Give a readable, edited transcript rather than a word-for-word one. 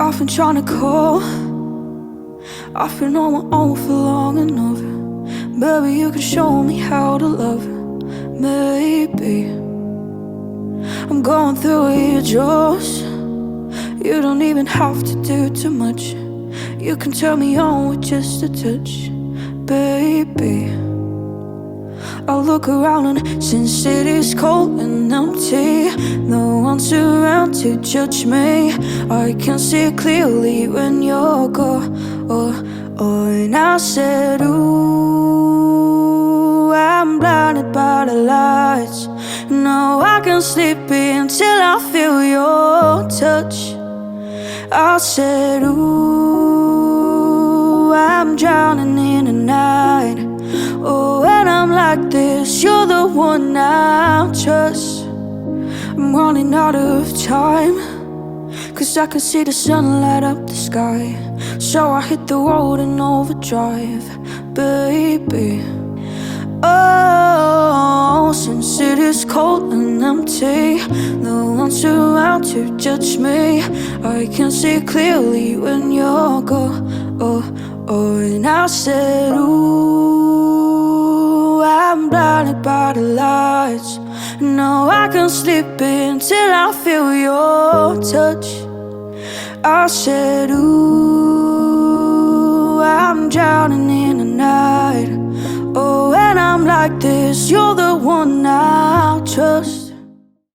I've been trying to call, I've been on my own for long enough. Maybe you can show me how to love. Maybe I'm going through withdrawals. You don't even have to do too much. You can turn me on with just a touch, baby. I look around and since it is cold and empty, no one's around to judge me. I can see clearly when you're gone. And I said, ooh, I'm blinded by the lights. No, I can't sleep until I feel your touch. I said, ooh, I'm drowning in the night. Oh, when I'm like this, you're the one I trust. I'm running out of time, 'cause I can see the sun light up the sky. So I hit the road in overdrive, baby. Oh, since it is cold and empty, no one's around to judge me. I can see clearly when you're gone. And I said, ooh, I'm blinded by the lights. No, I can't sleep until I feel your touch. I said, ooh, I'm drowning in the night. Oh, when I'm like this, you're the one I trust.